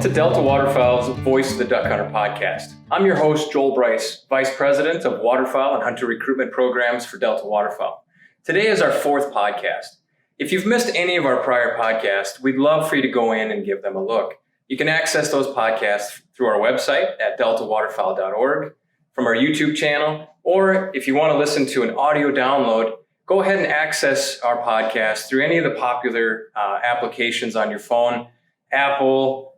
to Delta Waterfowl's Voice of the Duck Hunter podcast. I'm your host, Joel Bryce, Vice President of Waterfowl and Hunter Recruitment Programs for Delta Waterfowl. Today is our fourth podcast. If you've missed any of our prior podcasts, we'd love for you to go in and give them a look. You can access those podcasts through our website at deltawaterfowl.org, from our YouTube channel, or if you want to listen to an audio download, go ahead and access our podcast through any of the popular applications on your phone, Apple,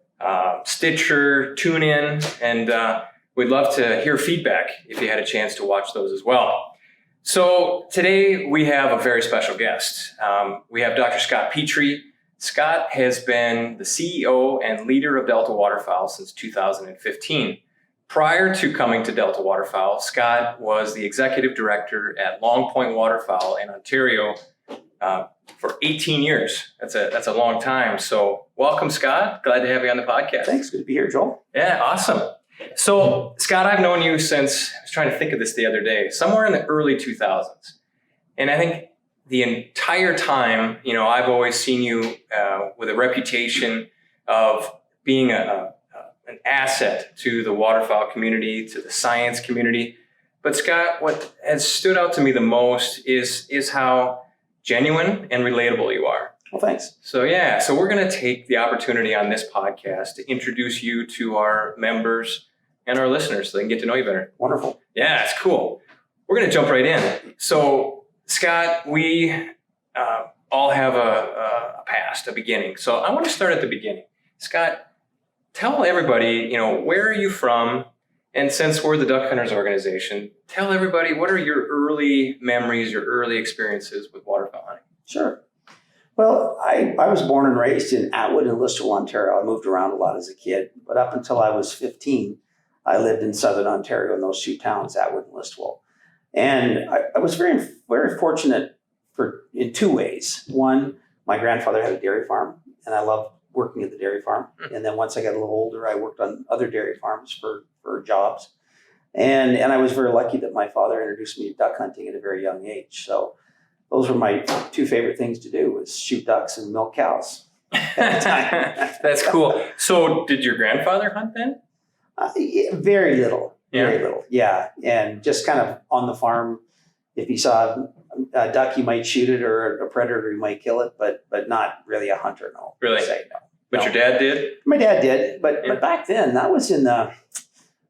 Stitcher, TuneIn, and we'd love to hear feedback if you had a chance to watch those as well. So today we have a very special guest. We have Dr. Scott Petrie. Scott has been the CEO and leader of Delta Waterfowl since 2015. Prior to coming to Delta Waterfowl, Scott was the executive director at Long Point Waterfowl in Ontario for 18 years. That's a long time. So welcome, Scott. Glad to have you on the podcast. Thanks. Good to be here, Joel. Yeah, awesome. So, Scott, I've known you since, I was trying to think of this the other day, somewhere in the early 2000s. And I think the entire time, I've always seen you with a reputation of being an asset to the waterfowl community, to the science community. But Scott, what has stood out to me the most is how genuine and relatable you are. Well, thanks. So we're going to take the opportunity on this podcast to introduce you to our members and our listeners so they can get to know you better. Wonderful. Yeah, it's cool. We're going to jump right in. So, Scott, we all have a past, a beginning. So I want to start at the beginning. Scott, tell everybody, where are you from? And since we're the Duck Hunters organization, tell everybody, what are your early memories, your early experiences with waterfowl hunting? Sure. Well, I was born and raised in Atwood and Listowel, Ontario. I moved around a lot as a kid, but up until I was 15, I lived in southern Ontario in those two towns, Atwood and Listowel. And I was very, very fortunate in two ways. One, my grandfather had a dairy farm, and I loved working at the dairy farm. And then once I got a little older, I worked on other dairy farms for jobs. And I was very lucky that my father introduced me to duck hunting at a very young age. So those were my two favorite things to do, was shoot ducks and milk cows at the time. That's cool. So did your grandfather hunt then? Very little. Yeah. Very little. Yeah. And just kind of on the farm, if he saw a duck, he might shoot it, or a predator, he might kill it, but not really a hunter, no. Really? No. But your dad did? My dad did. But back then, that was in the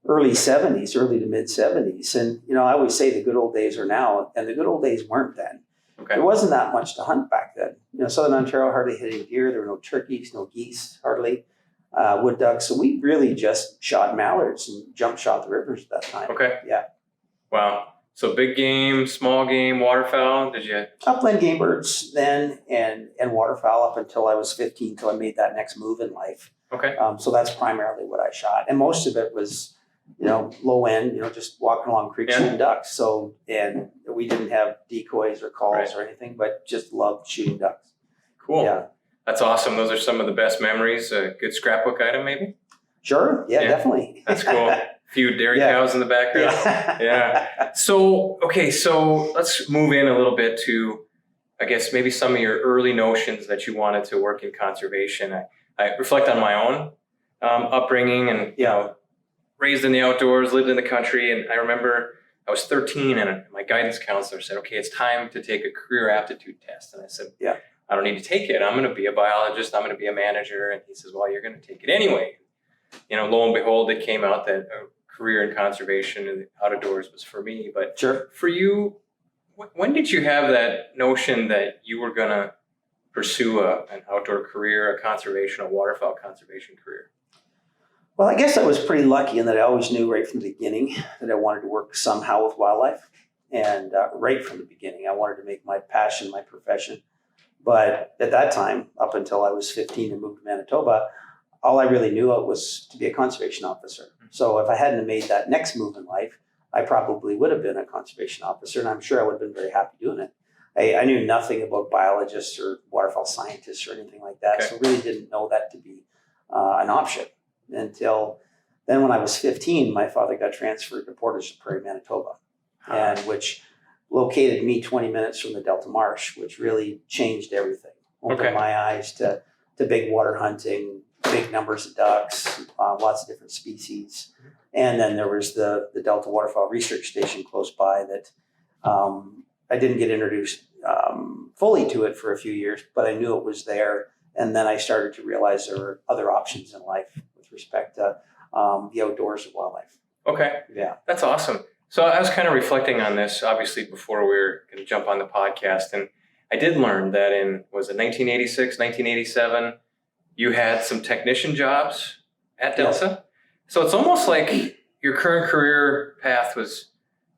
early 70s, early to mid 70s. And, I always say the good old days are now, and the good old days weren't then. Okay. There wasn't that much to hunt back then. Southern Ontario hardly had any deer. There were no turkeys, no geese, hardly, wood ducks. So we really just shot mallards and jump shot the rivers at that time. Okay. Yeah. Wow. So big game, small game, waterfowl, did you? Upland game birds then, and waterfowl up until I was 15, until I made that next move in life. Okay. So that's primarily what I shot. And most of it was, low end, just walking along creeks shooting ducks. So, and we didn't have decoys or calls or anything, but just loved shooting ducks. Cool. Yeah. That's awesome. Those are some of the best memories. A good scrapbook item, maybe? Sure. Yeah. Definitely. That's cool. A few dairy cows in the background. Yeah. So let's move in a little bit to, I guess, maybe some of your early notions that you wanted to work in conservation. I reflect on my own upbringing and, raised in the outdoors, lived in the country. And I remember I was 13 and my guidance counselor said, okay, it's time to take a career aptitude test. And I said, I don't need to take it. I'm going to be a biologist. I'm going to be a manager. And he says, well, you're going to take it anyway. Lo and behold, it came out that a career in conservation and outdoors was for me. But sure. For you, when did you have that notion that you were going to pursue an outdoor career, a waterfowl conservation career? Well, I guess I was pretty lucky in that I always knew right from the beginning that I wanted to work somehow with wildlife. And right from the beginning, I wanted to make my passion my profession. But at that time, up until I was 15 and moved to Manitoba, all I really knew was to be a conservation officer. So if I hadn't have made that next move in life, I probably would have been a conservation officer, and I'm sure I would have been very happy doing it. I knew nothing about biologists or waterfowl scientists or anything like that, so really didn't know that to be an option. Until then, when I was 15, my father got transferred to Portage Prairie, Manitoba, and which located me 20 minutes from the Delta Marsh, which really changed everything. Opened my eyes to big water hunting, big numbers of ducks, lots of different species. And then there was the Delta Waterfowl Research Station close by that I didn't get introduced fully to it for a few years, but I knew it was there. And then I started to realize there were other options in life with respect to the outdoors and wildlife. Okay. Yeah. That's awesome. So I was kind of reflecting on this, obviously, before we were going to jump on the podcast. And I did learn that was it 1986, 1987, you had some technician jobs at Delta? Yes. So it's almost like your current career path was,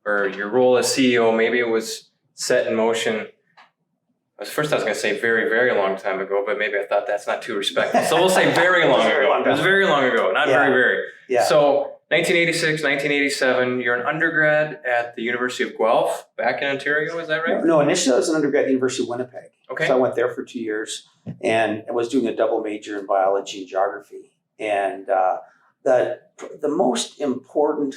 or your role as CEO, maybe it was set in motion. First I was going to say very, very long time ago, but maybe I thought that's not too respectful. So we'll say very long ago. It was very long ago, not very, very. Yeah. So 1986, 1987, you're an undergrad at the University of Guelph back in Ontario, is that right? No, initially I was an undergrad at the University of Winnipeg. Okay. So I went there for 2 years and I was doing a double major in biology and geography. And the most important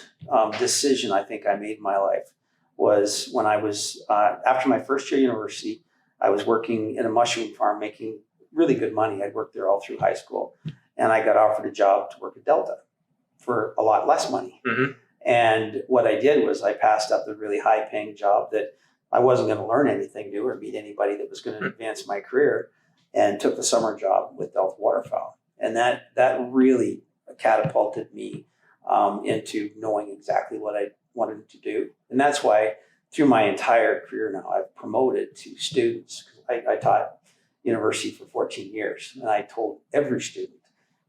decision I think I made in my life was when I was, after my first year at university, I was working in a mushroom farm making really good money. I'd worked there all through high school. And I got offered a job to work at Delta for a lot less money. Mm-hmm. And what I did was I passed up the really high paying job that I wasn't going to learn anything new or meet anybody that was going to advance my career, and took the summer job with Delta Waterfowl. And that really catapulted me into knowing exactly what I wanted to do. And that's why through my entire career now, I've promoted to students. I taught university for 14 years, and I told every student,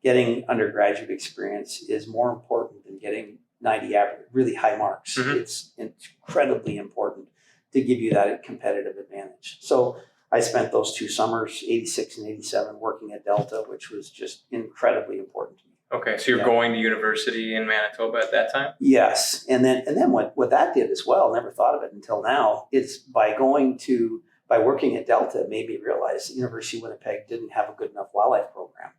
getting undergraduate experience is more important than getting 90 average, really high marks. Mm-hmm. It's incredibly important to give you that competitive advantage. So I spent those 2 summers, 86 and 87, working at Delta, which was just incredibly important to me. Okay, so you're going to university in Manitoba at that time? Yes, and then what that did as well, never thought of it until now, is by working at Delta, it made me realize the University of Winnipeg didn't have a good enough wildlife program,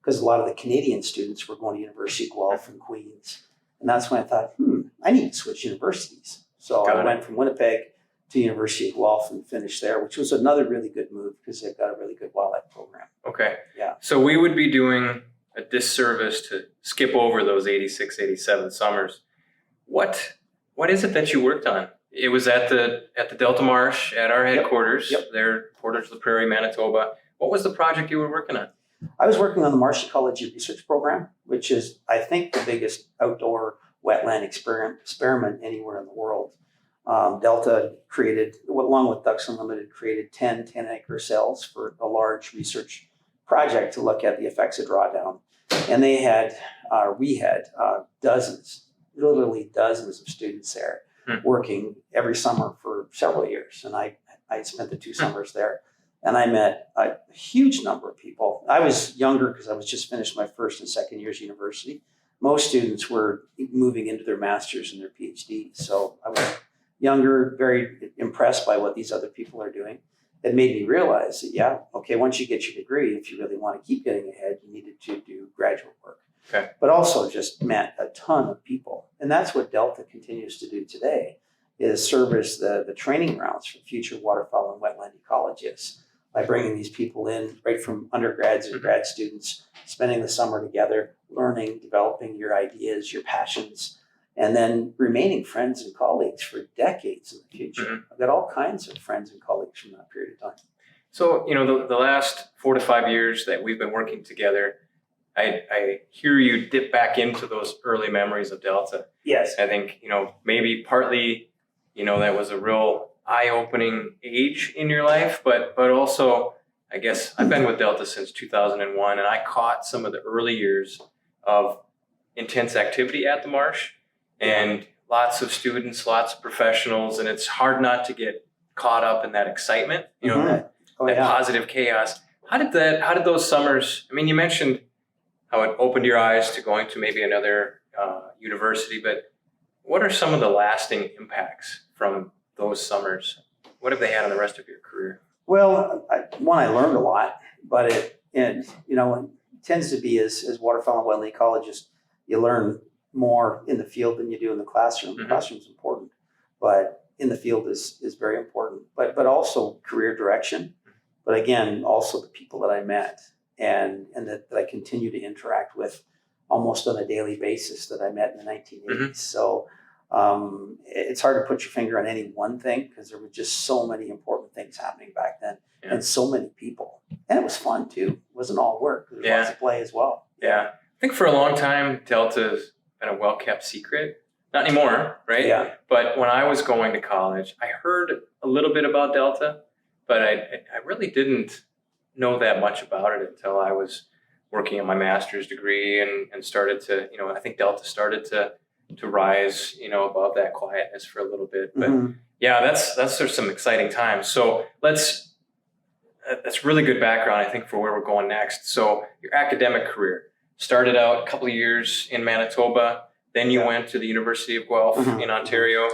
because a lot of the Canadian students were going to University of Guelph and Queens. And that's when I thought, I need to switch universities. So I went from Winnipeg to University of Guelph and finished there, which was another really good move because they've got a really good wildlife program. Okay. Yeah. So we would be doing a disservice to skip over those 86, 87 summers. What is it that you worked on? It was at the Delta Marsh at our headquarters. Yep. There, Portage la Prairie, Manitoba. What was the project you were working on? I was working on the Marsh Ecology Research Program, which is, I think, the biggest outdoor wetland experiment anywhere in the world. Delta created, along with Ducks Unlimited, created 10 10-acre cells for a large research project to look at the effects of drawdown. And we had literally dozens of students there working every summer for several years. And I spent the 2 summers there. And I met a huge number of people. I was younger because I was just finished my first and second years of university. Most students were moving into their master's and their PhDs. So I was younger, very impressed by what these other people are doing. It made me realize that, once you get your degree, if you really want to keep getting ahead, you needed to do graduate work. Okay. But also just met a ton of people. And that's what Delta continues to do today, is service the training grounds for future waterfowl and wetland ecologists by bringing these people in right from undergrads and grad students, spending the summer together, learning, developing your ideas, your passions, and then remaining friends and colleagues for decades in the future. Mm-hmm. I've got all kinds of friends and colleagues from that period of time. So, the last 4 to 5 years that we've been working together, I hear you dip back into those early memories of Delta. Yes. I think, maybe partly, that was a real eye-opening age in your life, but also, I guess I've been with Delta since 2001, and I caught some of the early years of intense activity at the Marsh, and lots of students, lots of professionals, and it's hard not to get caught up in that excitement, that positive chaos. How did those summers, you mentioned how it opened your eyes to going to maybe another university, but what are some of the lasting impacts from those summers? What have they had on the rest of your career? Well, I learned a lot, but it tends to be as waterfowl and wetland ecologist, you learn more in the field than you do in the classroom. Mm-hmm. The classroom is important, but in the field is very important. But also career direction. But again, also the people that I met that I continue to interact with almost on a daily basis that I met in the 1980s. So it's hard to put your finger on any one thing because there were just so many important things happening back then and so many people. And it was fun too. It wasn't all work. There was lots of play as well. Yeah. I think for a long time, Delta's been a well-kept secret. Not anymore, right? Yeah. But when I was going to college, I heard a little bit about Delta, but I really didn't know that much about it until I was working on my master's degree and started to, I think Delta started to rise, above that quietness for a little bit. But that's there's some exciting times. So that's really good background, I think, for where we're going next. So your academic career started out a couple of years in Manitoba. Then you went to the University of Guelph in Ontario,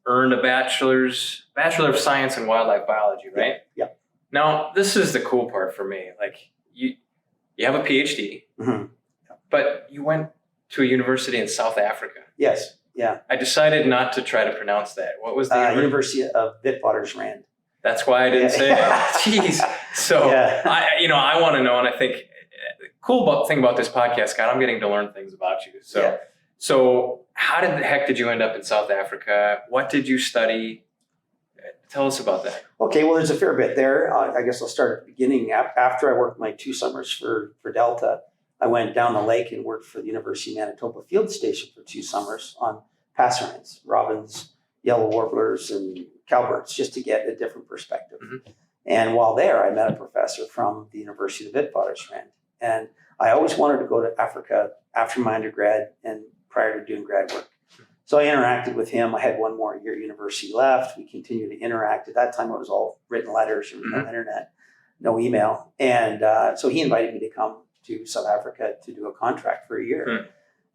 earned a Bachelor of Science in Wildlife Biology, right? Yeah. Now, this is the cool part for me. Like, you have a PhD, but you went to a university in South Africa. Yes, yeah. I decided not to try to pronounce that. What was the University of Witwatersrand. That's why I didn't say it. Jeez. So, I want to know, and I think the cool thing about this podcast, Scott, I'm getting to learn things about you. So how the heck did you end up in South Africa? What did you study? Tell us about that. Okay, well, there's a fair bit there. I guess I'll start at the beginning. After I worked my 2 summers for Delta, I went down the lake and worked for the University of Manitoba Field Station for 2 summers on passerines, robins, yellow warblers, and cowbirds, just to get a different perspective. And while there, I met a professor from the University of Witwatersrand. And I always wanted to go to Africa after my undergrad and prior to doing grad work. So I interacted with him. I had 1 more year at university left. We continued to interact. At that time, it was all written letters. There was no internet, no email. And so he invited me to come to South Africa to do a contract for a year.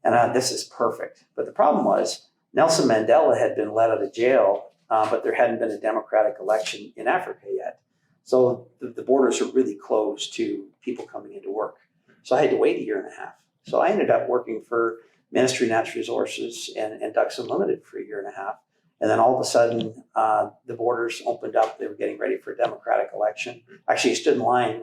And this is perfect. But the problem was Nelson Mandela had been let out of jail, but there hadn't been a democratic election in Africa yet. So the borders are really closed to people coming into work. So I had to wait a year and a half. So I ended up working for Ministry of Natural Resources and Ducks Unlimited for a year and a half. And then all of a sudden, the borders opened up. They were getting ready for a democratic election. Actually, I stood in line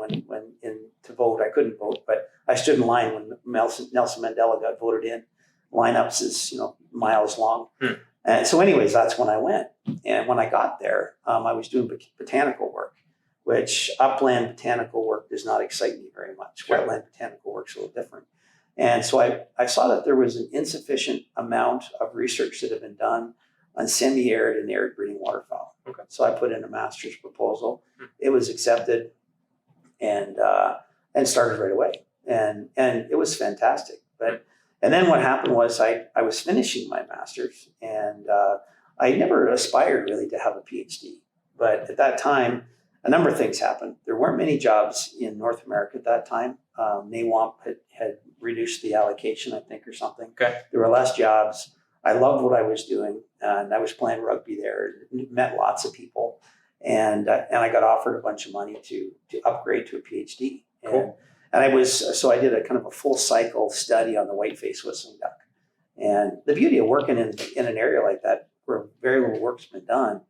to vote. I couldn't vote, but I stood in line when Nelson Mandela got voted in. Lineups is miles long. And so anyways, that's when I went. And when I got there, I was doing botanical work, which upland botanical work does not excite me very much. Wetland botanical work's a little different. And so I saw that there was an insufficient amount of research that had been done on semi-arid and arid breeding waterfowl. So I put in a master's proposal. It was accepted and started right away. And it was fantastic. And then what happened was I was finishing my master's and I never aspired really to have a PhD. But at that time, a number of things happened. There weren't many jobs in North America at that time. NAWAMP had reduced the allocation, I think, or something. There were less jobs. I loved what I was doing, and I was playing rugby there. Met lots of people, and I got offered a bunch of money to upgrade to a PhD. And I did a kind of a full cycle study on the white-faced whistling duck. And the beauty of working in an area like that, where very little work's been done,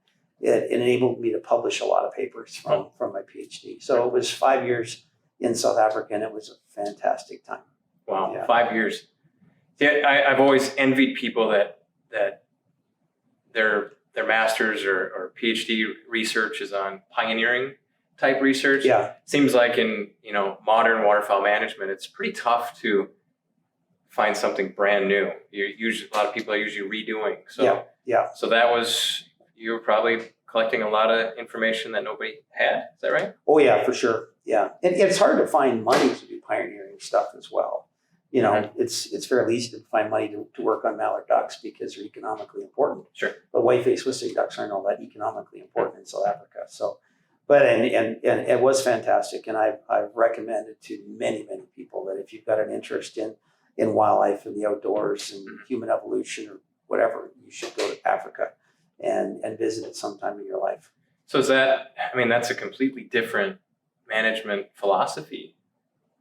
it enabled me to publish a lot of papers from my PhD. So it was 5 years in South Africa, and it was a fantastic time. Wow, 5 years. Yeah, I've always envied people that their master's or PhD research is on pioneering type research. Seems like in modern waterfowl management, it's pretty tough to find something brand new. A lot of people are usually redoing. So you were probably collecting a lot of information that nobody had. Is that right? Oh yeah, for sure. Yeah, and it's hard to find money to do pioneering stuff as well. It's fairly easy to find money to work on mallard ducks because they're economically important. But white-faced whistling ducks aren't all that economically important in South Africa. So, and it was fantastic, and I've recommended to many people that if you've got an interest in wildlife and the outdoors and human evolution or whatever, you should go to Africa and visit it sometime in your life. So that's a completely different management philosophy.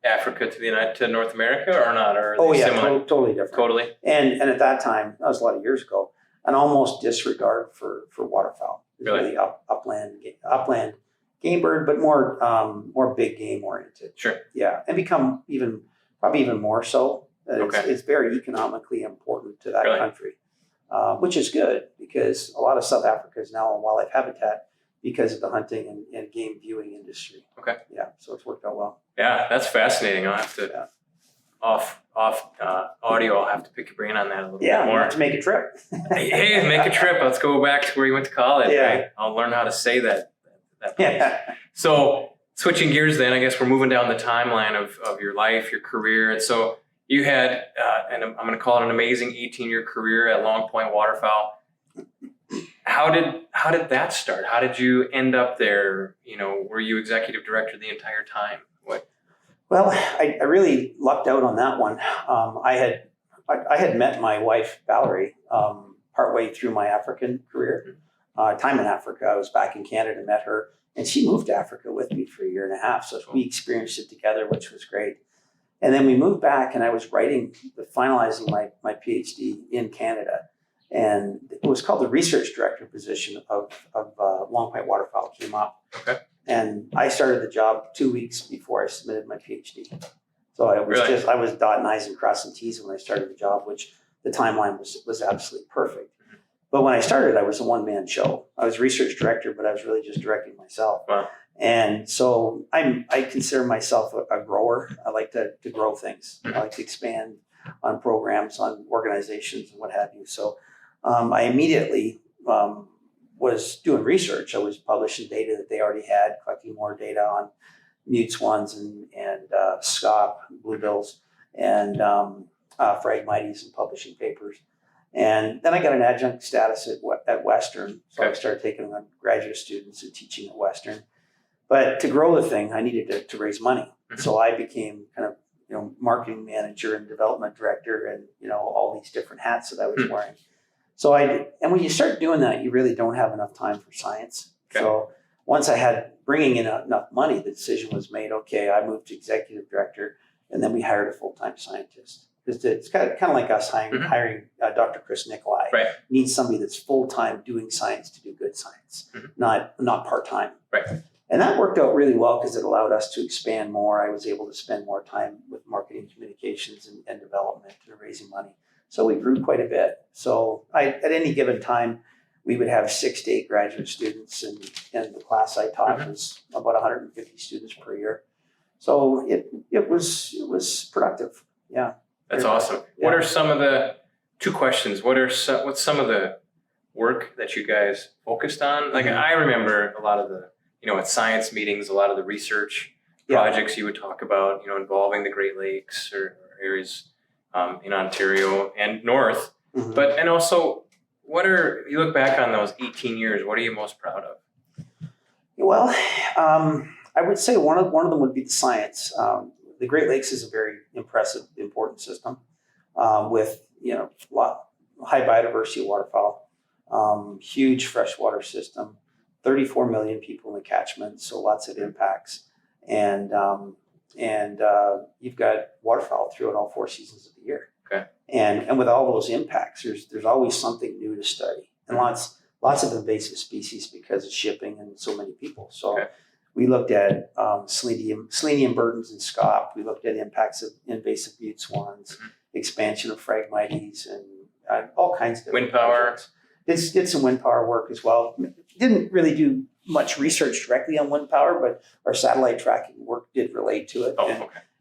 Africa to North America or not? Or similar? Totally different. Totally. And at that time, that was a lot of years ago, an almost disregard for waterfowl. Really? Upland game bird, but more big game oriented. Sure. Yeah, and become probably even more so. Okay. It's very economically important to that Really? country, which is good because a lot of South Africa is now on wildlife habitat because of the hunting and game viewing industry. Okay. Yeah, so it's worked out well. Yeah, that's fascinating. I'll have to off audio. I'll have to pick your brain on that a little bit more. We'll have to make a trip. Hey, make a trip. Let's go back to where you went to college. Yeah. Right? I'll learn how to say that place. Yeah. So switching gears then, I guess we're moving down the timeline of your life, your career. And so you had, and I'm going to call it an amazing 18-year career at Long Point Waterfowl. How did that start? How did you end up there? Were you executive director the entire time? What? Well, I really lucked out on that one. I had met my wife, Valerie, partway through my African career. Time in Africa, I was back in Canada, met her, and she moved to Africa with me for a year and a half. So we experienced it together, which was great. And then we moved back, and I was finalizing my PhD in Canada. And it was called the research director position of Long Point Waterfowl came up. Okay. And I started the job 2 weeks before I submitted my PhD. So I was dotting I's and crossing T's when I started the job, which the timeline was absolutely perfect. But when I started, I was a one-man show. I was research director, but I was really just directing myself. Wow. And so I consider myself a grower. I like to grow things. I like to expand on programs, on organizations, and what have you. So I immediately was doing research. I was publishing data that they already had, collecting more data on mute swans and scaup, bluebills, and phragmites, and publishing papers. And then I got an adjunct status at Western, so I started taking on graduate students and teaching at Western. But to grow the thing, I needed to raise money. Mm-hmm. So I became kind of marketing manager and development director, and all these different hats that I was wearing. So and when you start doing that, you really don't have enough time for science. Okay. So once I had bringing in enough money, the decision was made. Okay, I moved to executive director, and then we hired a full-time scientist. It's kind of like us hiring Dr. Chris Nicolai. Right. Needs somebody that's full-time doing science to do good science, not part-time. Right. And that worked out really well because it allowed us to expand more. I was able to spend more time with marketing, communications, and development and raising money. So we grew quite a bit. So at any given time, we would have 6 to 8 graduate students, and the class I taught was about 150 students per year. So it was productive. Yeah. That's awesome. Yeah. What are some of the 2 questions? What's some of the work that you guys focused on? Like I remember a lot of the, at science meetings, a lot of the research projects you would talk about, involving the Great Lakes or areas in Ontario and North. Mm-hmm. And also, you look back on those 18 years, what are you most proud of? Well, I would say one of them would be the science. The Great Lakes is a very impressive, important system with high biodiversity waterfowl, huge freshwater system, 34 million people in the catchment, so lots of impacts, and you've got waterfowl throughout all 4 seasons of the year. Okay. And with all those impacts, there's always something new to study, and lots of invasive species because of shipping and so many people. So. Okay. We looked at selenium burdens in scaup. We looked at impacts of invasive mute swans, expansion of phragmites, and all kinds of wind power. Did some wind power work as well. Didn't really do much research directly on wind power, but our satellite tracking work did relate to it.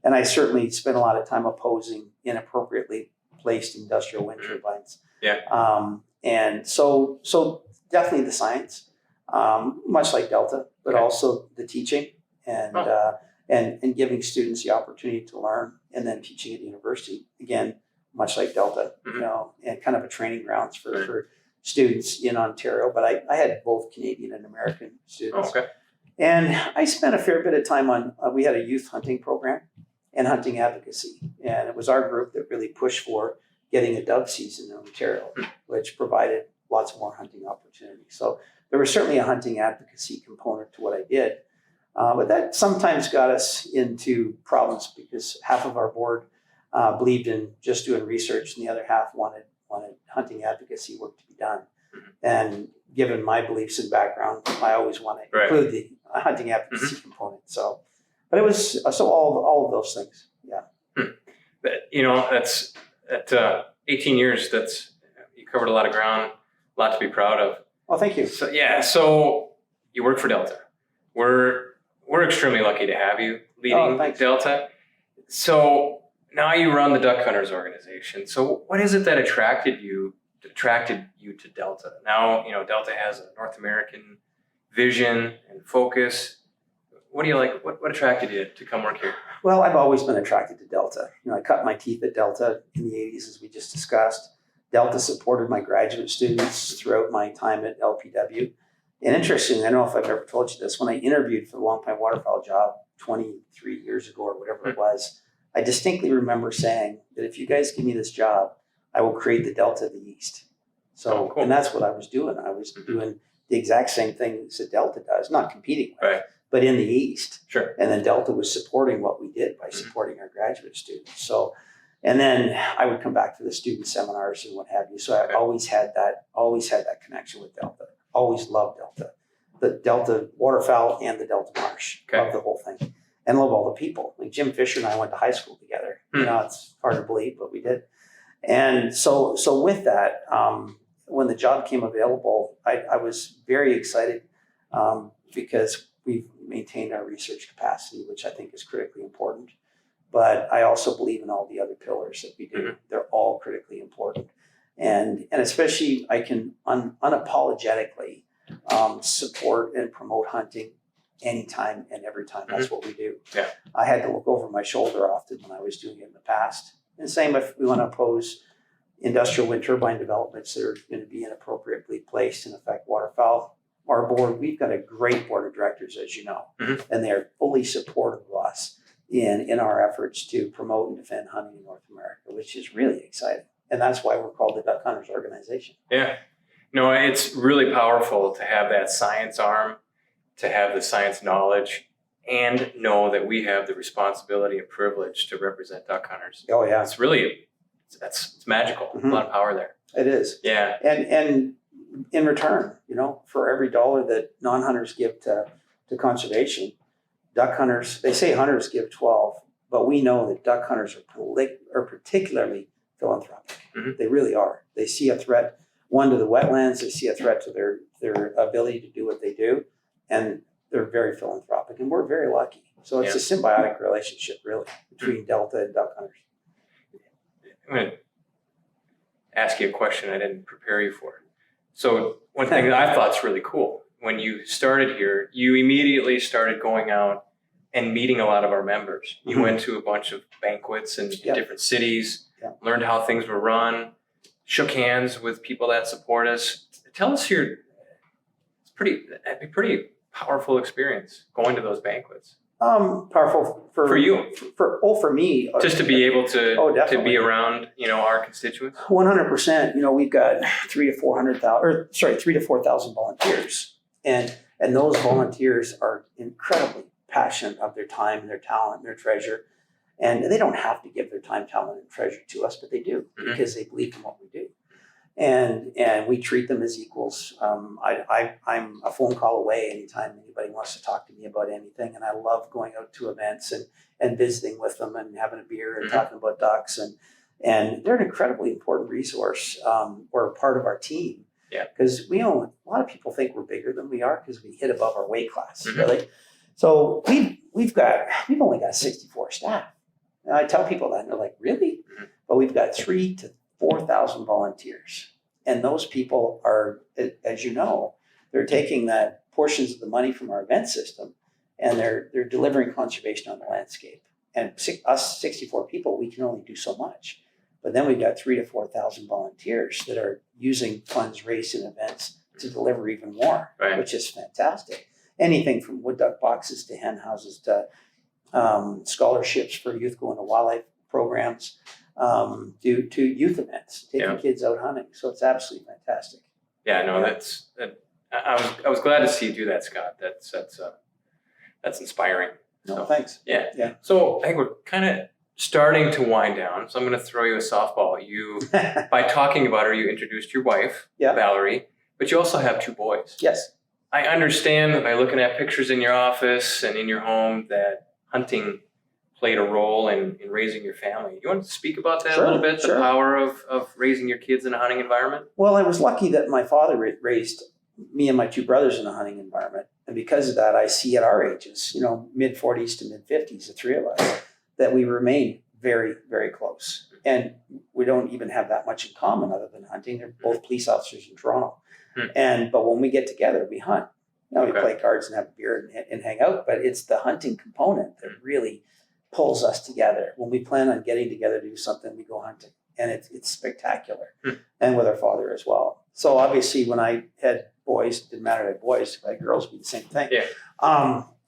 And I certainly spent a lot of time opposing inappropriately placed industrial wind turbines. Yeah. And so definitely the science. Much like Delta, but also the teaching and giving students the opportunity to learn, and then teaching at university again, much like Delta, and kind of a training grounds for students in Ontario. But I had both Canadian and American students. Okay. And I spent a fair bit of time on. We had a youth hunting program and hunting advocacy, and it was our group that really pushed for getting a dove season in Ontario, which provided lots more hunting opportunities. So. There was certainly a hunting advocacy component to what I did, but that sometimes got us into problems because half of our board believed in just doing research, and the other half wanted hunting advocacy work to be done. And given my beliefs and background, I always want to include the hunting advocacy component. So, but it was all of those things. Yeah. But, that's at 18 years. You covered a lot of ground, a lot to be proud of. Well, thank you. So so you work for Delta. We're extremely lucky to have you leading Delta. So now you run the Duck Hunters organization. So what is it that attracted you to Delta? Now, Delta has a North American vision and focus. What do you like? What attracted you to come work here? Well, I've always been attracted to Delta. I cut my teeth at Delta in the 80s, as we just discussed. Delta supported my graduate students throughout my time at LPW. And interesting, I don't know if I've ever told you this, when I interviewed for the Long Pine Waterfowl job 23 years ago or whatever it was, I distinctly remember saying that if you guys give me this job, I will create the Delta of the East. So, and that's what I was doing. I was doing the exact same things that Delta does, not competing with, but in the East. Sure. And then Delta was supporting what we did by supporting our graduate students. So, and then I would come back to the student seminars and what have you. So I always had that connection with Delta. Always loved Delta. The Delta Waterfowl and the Delta Marsh. Love the whole thing. And love all the people. Like Jim Fisher and I went to high school together. It's hard to believe, but we did. And so with that, when the job came available, I was very excited because we've maintained our research capacity, which I think is critically important. But I also believe in all the other pillars that we do. They're all critically important. And especially I can unapologetically support and promote hunting anytime and every time. That's what we do. Yeah. I had to look over my shoulder often when I was doing it in the past. And same if we want to oppose industrial wind turbine developments that are going to be inappropriately placed and affect waterfowl. Our board, we've got a great board of directors, as you know, and they're fully supportive of us in our efforts to promote and defend hunting in North America, which is really exciting. And that's why we're called the Duck Hunters Organization. Yeah. No, it's really powerful to have that science arm, to have the science knowledge, and know that we have the responsibility and privilege to represent duck hunters. Oh, yeah. It's really, it's magical. A lot of power there. It is. Yeah. And in return, for every dollar that non-hunters give to conservation, duck hunters, they say hunters give 12, but we know that duck hunters are particularly philanthropic. They really are. They see a threat, one, to the wetlands, they see a threat to their ability to do what they do, and they're very philanthropic, and we're very lucky. So it's a symbiotic relationship, really, between Delta and duck hunters. I'm going to ask you a question I didn't prepare you for. So one thing that I thought is really cool, when you started here, you immediately started going out and meeting a lot of our members. You went to a bunch of banquets in different cities, learned how things were run, shook hands with people that support us. Tell us it'd be a pretty powerful experience going to those banquets. Powerful for you. For me. Just to be able to to be around, our constituents. 100%. We've got 3,000 to 4,000 volunteers, and those volunteers are incredibly passionate of their time and their talent and their treasure, and they don't have to give their time, talent, and treasure to us, but they do because they believe in what we do, and we treat them as equals. I'm a phone call away anytime anybody wants to talk to me about anything, and I love going out to events and visiting with them and having a beer and talking about ducks, and they're an incredibly important resource or part of our team. Yeah, because a lot of people think we're bigger than we are because we hit above our weight class, really. So we've only got 64 staff. And I tell people that, and they're like, really? But we've got 3,000 to 4,000 volunteers. And those people are, as you know, they're taking that portions of the money from our event system and they're delivering conservation on the landscape. And us 64 people, we can only do so much. But then we've got 3,000 to 4,000 volunteers that are using funds raised in events to deliver even more, which is fantastic. Anything from wood duck boxes to hen houses to scholarships for youth going to wildlife programs, to youth events, taking kids out hunting. So it's absolutely fantastic. Yeah, no, I was glad to see you do that, Scott. That's inspiring. No, thanks. Yeah. So I think we're kind of starting to wind down. So I'm going to throw you a softball. You, by talking about her, you introduced your wife, Valerie. but you also have two boys. Yes. I understand by looking at pictures in your office and in your home that hunting played a role in raising your family. You want to speak about that a little bit, the power of raising your kids in a hunting environment? Well, I was lucky that my father raised me and my two brothers in a hunting environment. And because of that, I see at our ages, mid 40s to mid 50s, the three of us, that we remain very, very close. And we don't even have that much in common other than hunting. They're both police officers in Toronto. But when we get together, we hunt. We play cards and have a beer and hang out, but it's the hunting component that really pulls us together. When we plan on getting together to do something, we go hunting, and it's spectacular. And with our father as well. So obviously when I had boys, it didn't matter if I had boys, if I had girls, it'd be the same thing.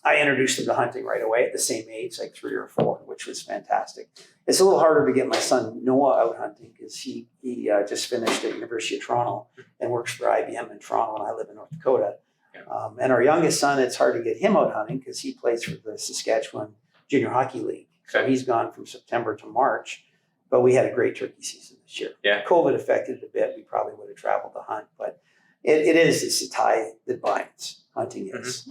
I introduced them to hunting right away at the same age, like 3 or 4, which was fantastic. It's a little harder to get my son Noah out hunting because he just finished at University of Toronto and works for IBM in Toronto, and I live in North Dakota. And our youngest son, it's hard to get him out hunting because he plays for the Saskatchewan Junior Hockey League. So he's gone from September to March, but we had a great turkey season this year. COVID affected it a bit. We probably would have traveled to hunt, but it's a tie that binds. Hunting is,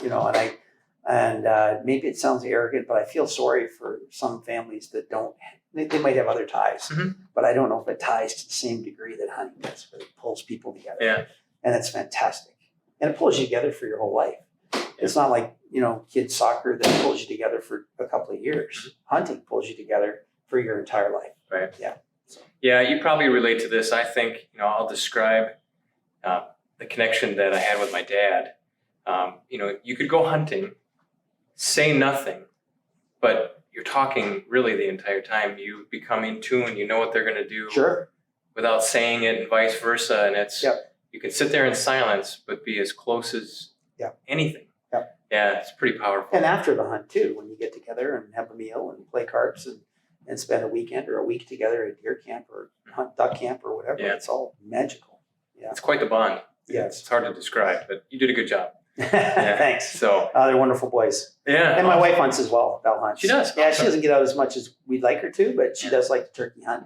and maybe it sounds arrogant, but I feel sorry for some families that don't. They might have other ties, but I don't know if it ties to the same degree that hunting does, but it pulls people together. And it's fantastic. And it pulls you together for your whole life. It's not like, kids soccer that pulls you together for a couple of years. Hunting pulls you together for your entire life. Right. Yeah, you probably relate to this. I think, I'll describe the connection that I had with my dad. You could go hunting, say nothing, but you're talking really the entire time. You become in tune, you know what they're going to do without saying it, and vice versa. And it's, you can sit there in silence, but be as close as anything. Yeah, it's pretty powerful. And after the hunt too, when you get together and have a meal and play cards and spend a weekend or a week together at deer camp or hunt duck camp or whatever, it's all magical. It's quite the bond. Yes. It's hard to describe, but you did a good job. Thanks. So they're wonderful boys. And my wife hunts as well. Belle hunts. She does. Yeah, she doesn't get out as much as we'd like her to, but she does like to turkey hunt.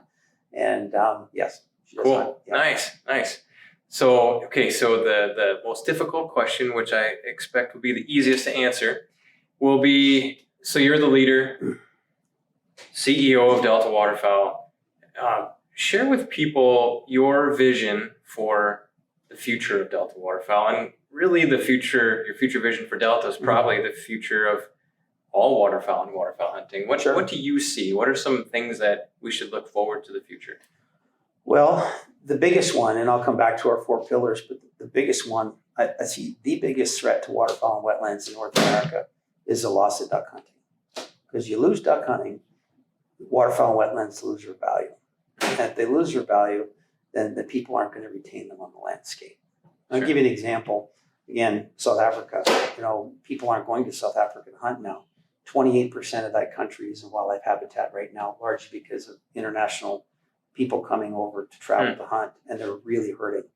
And yes, she does hunt. Nice. So the most difficult question, which I expect will be the easiest to answer, will be, so you're the leader, CEO of Delta Waterfowl. Share with people your vision for the future of Delta Waterfowl, and really your future vision for Delta is probably the future of all waterfowl and waterfowl hunting. What do you see? What are some things that we should look forward to the future? Well, the biggest one, and I'll come back to our 4 pillars, but the biggest one, I see the biggest threat to waterfowl and wetlands in North America is the loss of duck hunting. Because you lose duck hunting, waterfowl and wetlands lose their value. And if they lose their value, then the people aren't going to retain them on the landscape. I'll give you an example. Again, South Africa, people aren't going to South Africa to hunt now. 28% of that country is in wildlife habitat right now, largely because of international people coming over to travel to hunt, and they're really hurting.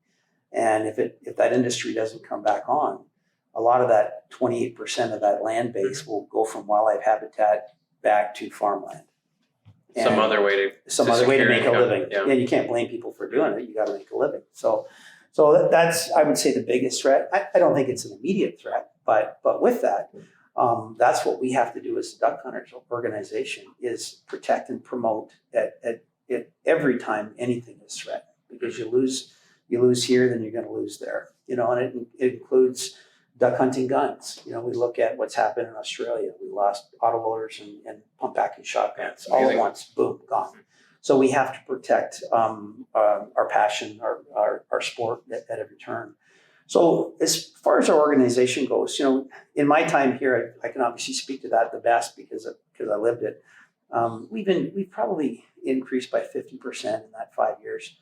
And if that industry doesn't come back on, a lot of that 28% of that land base will go from wildlife habitat back to farmland. And some other way to make a living. Yeah, you can't blame people for doing it. You got to make a living. So that's, I would say, the biggest threat. I don't think it's an immediate threat, but with that, that's what we have to do as a duck hunters organization, is protect and promote at every time anything is threatened, because you lose here, then you're going to lose there. And it includes duck hunting guns. We look at what's happened in Australia. We lost autoloaders and pump action shotguns all at once. Boom, gone. So we have to protect our passion, our sport at every turn. So as far as our organization goes, in my time here, I can obviously speak to that the best because I lived it. We've probably increased by 50% in that 5 years.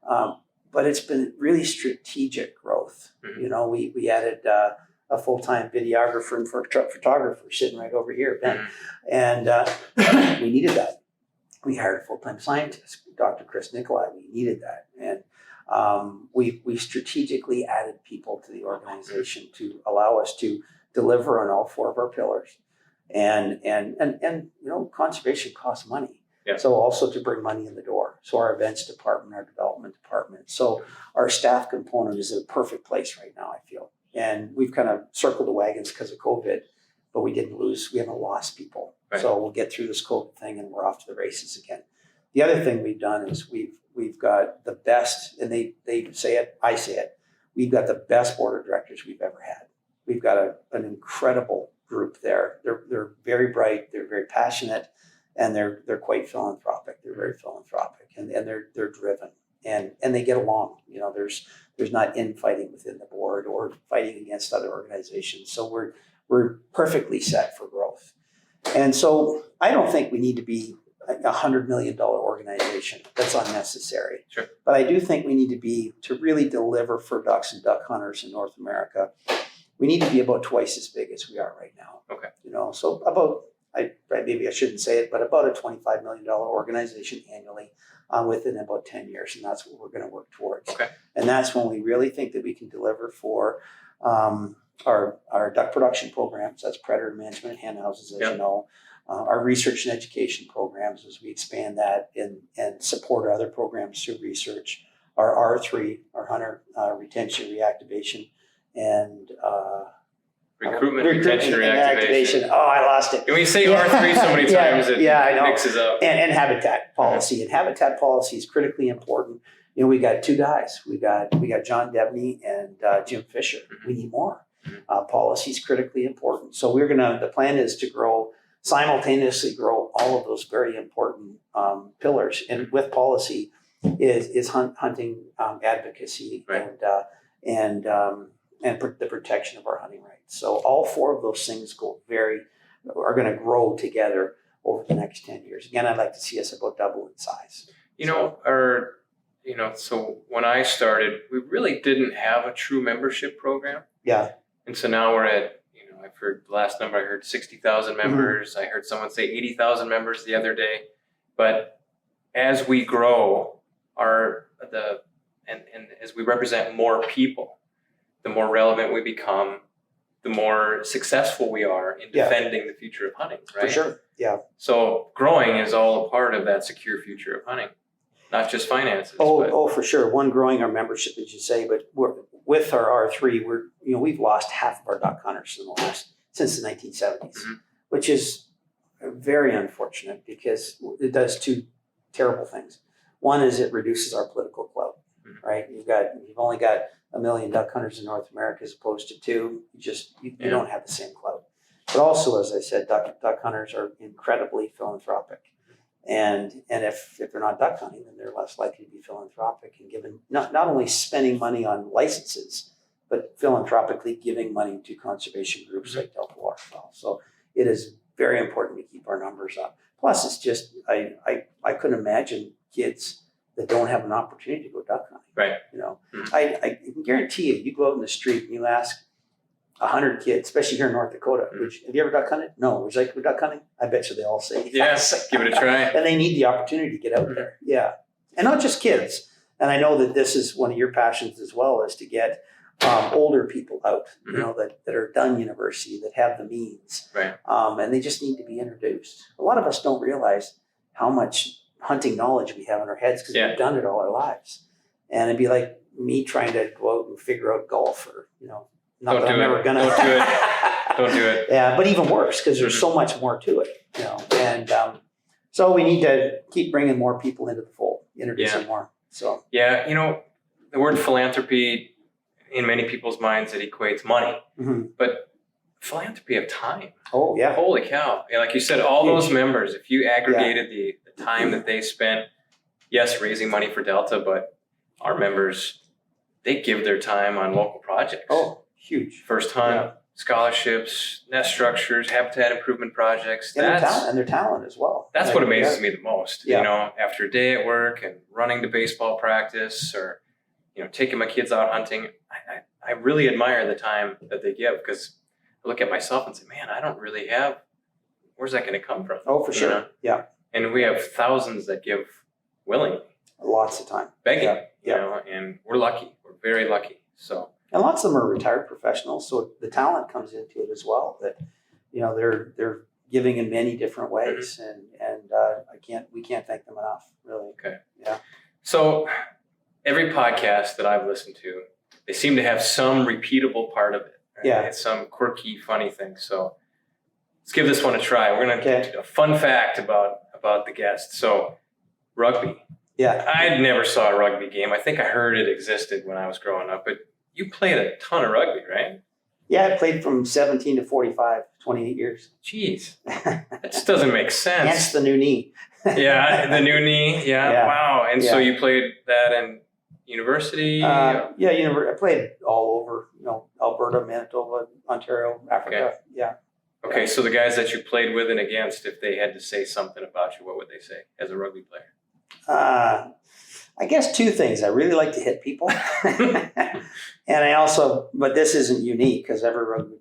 But it's been really strategic growth. We added a full-time videographer and photographer sitting right over here, Ben. And we needed that. We hired a full-time scientist, Dr. Chris Nicolai. We needed that. And we strategically added people to the organization to allow us to deliver on all 4 of our pillars. And conservation costs money. Yeah. So also to bring money in the door. So our events department, our development department. So our staff component is in a perfect place right now, I feel. And we've kind of circled the wagons because of COVID, but we haven't lost people. Right. So we'll get through this COVID thing and we're off to the races again. The other thing we've done is we've got the best, and they say it, I say it, we've got the best board of directors we've ever had. We've got an incredible group there. They're very bright, they're very passionate, and they're quite philanthropic. They're very philanthropic, and they're driven, and they get along. You know, there's not infighting within the board or fighting against other organizations. So we're perfectly set for growth. And so I don't think we need to be $100 million organization. That's unnecessary. Sure. But I do think we need to really deliver for ducks and duck hunters in North America. We need to be about twice as big as we are right now. Okay. You know, so about, maybe I shouldn't say it, but about a $25 million organization annually within about 10 years. And that's what we're going to work towards. Okay. And that's when we really think that we can deliver for our duck production programs. That's predator management, hen houses, as you know. Our research and education programs as we expand that and support our other programs through research. Our R3, our hunter retention, reactivation, and recruitment, retention, reactivation. Oh, I lost it. And we say R3 so many times it I know. mixes up. And habitat policy. And habitat policy is critically important. You know, we got two guys. We got John Debney and Jim Fisher. Mm-hmm. We need more. Policy is critically important. So the plan is to simultaneously grow all of those very important pillars. And with policy is hunting advocacy, right, and the protection of our hunting rights. So all four of those things are going to grow together over the next 10 years. Again, I'd like to see us about double in size. So when I started, we really didn't have a true membership program. Yeah. And so now we're at, I've heard the last number, I heard 60,000 members. Mm-hmm. I heard someone say 80,000 members the other day. But as we grow, and as we represent more people, the more relevant we become, the more successful we are in defending the future of hunting, right? For sure, yeah. So growing is all a part of that secure future of hunting, not just finances. Oh, for sure. One, growing our membership, as you say, but with our R3, we've lost half of our duck hunters since the 1970s, mm-hmm. which is very unfortunate because it does two terrible things. One is it reduces our political clout, mm-hmm. right? You've only got 1 million duck hunters in North America as opposed to 2. You don't have the same clout. But also, as I said, duck hunters are incredibly philanthropic. And if they're not duck hunting, then they're less likely to be philanthropic and giving not only spending money on licenses, but philanthropically giving money to conservation groups mm-hmm. like Delta Waterfowl. So it is very important to keep our numbers up. Plus, it's just I couldn't imagine kids that don't have an opportunity to go duck hunting. Right. Mm-hmm. I can guarantee you go out in the street and you ask 100 kids, especially here in North Dakota, mm-hmm. have you ever duck hunted? No. Would you like to go duck hunting? I bet you they all say yes. Give it a try. And they need the opportunity to get out mm-hmm. there. Yeah. And not just kids. And I know that this is one of your passions as well, is to get older people out, mm-hmm. that are done university, that have the means. Right. And they just need to be introduced. A lot of us don't realize how much hunting knowledge we have in our heads because we've done it all our lives. And it'd be like me trying to go out and figure out golf or, not that I'm ever gonna. Don't do it. Don't do it. Yeah, but even worse because there's so much more to it, And so we need to keep bringing more people into the fold, introducing more. So the word philanthropy, in many people's minds, it equates money, mm-hmm. but philanthropy of time. Oh yeah! Holy cow! Like you said, all those members, if you aggregated the time that they spent, yes, raising money for Delta, but our members, they give their time on local projects. Oh. Huge. First hunt, scholarships, nest structures, habitat improvement projects. And their talent as well. That's what amazes me the most. Yeah. After a day at work and running to baseball practice or, taking my kids out hunting, I really admire the time that they give because I look at myself and say, man, I don't really have, where's that going to come from? Oh, for sure. Yeah. And we have thousands that give willingly. Lots of time. Begging, and we're lucky. We're very lucky. So. And lots of them are retired professionals, so the talent comes into it as well. That they're giving in many different ways, and we can't thank them enough, really. Okay. Yeah. So every podcast that I've listened to, they seem to have some repeatable part of it. Right? Yeah. It's some quirky, funny thing. So let's give this one a try. We're going to do a fun fact about the guest. So rugby. Yeah. I never saw a rugby game. I think I heard it existed when I was growing up, but you played a ton of rugby, right? Yeah, I played from 17 to 45, 28 years. Jeez. That just doesn't make sense. Hence the new knee. Yeah, the new knee. Yeah. Yeah. Wow. And so Yeah. you played that in university? Yeah, I played all over, Alberta, Manitoba, Ontario, Africa. Okay. Yeah. Okay, so the guys that you played with and against, if they had to say something about you, what would they say as a rugby player? I guess two things. I really like to hit people. And I also, but this isn't unique because every rugby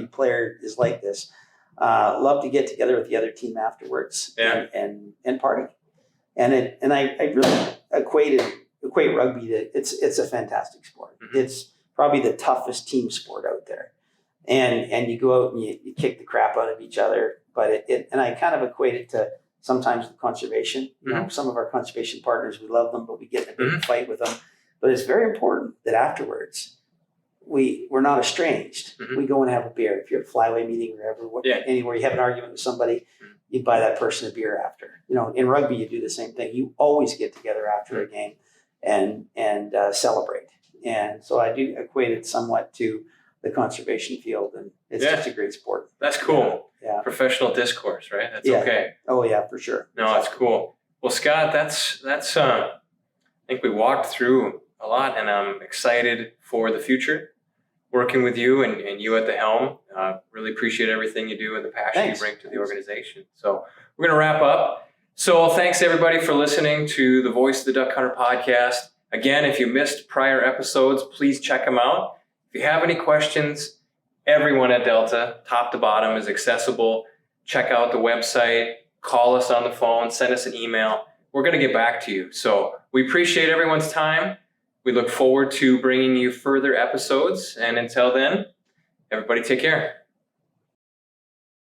player is like this. Love to get together with the other team afterwards and party. And I really equate rugby to it's a fantastic sport. Mm-hmm. It's probably the toughest team sport out there. And you go out and you kick the crap out of each other. But and I kind of equate it to sometimes the conservation. Mm-hmm. Some of our conservation partners, we love them, but we get in a big fight with them. But it's very important that afterwards we're not estranged. Mm-hmm. We go and have a beer. If you're at a flyway meeting or anywhere you have an argument with somebody, you buy that person a beer after. In rugby you do the same thing. You always get together after a game and celebrate. And so I do equate it somewhat to the conservation field, and it's just a great sport. That's cool. Yeah. Professional discourse, right? That's okay. Oh yeah, for sure. No, that's cool. Well, Scott, that's I think we walked through a lot, and I'm excited for the future working with you and you at the helm. Really appreciate everything you do and the passion you bring to the organization. So we're going to wrap up. So thanks everybody for listening to the Voice of the Duck Hunter podcast. Again, if you missed prior episodes, please check them out. If you have any questions, everyone at Delta, top to bottom, is accessible. Check out the website, call us on the phone, send us an email. We're going to get back to you. So we appreciate everyone's time. We look forward to bringing you further episodes. And until then, everybody take care.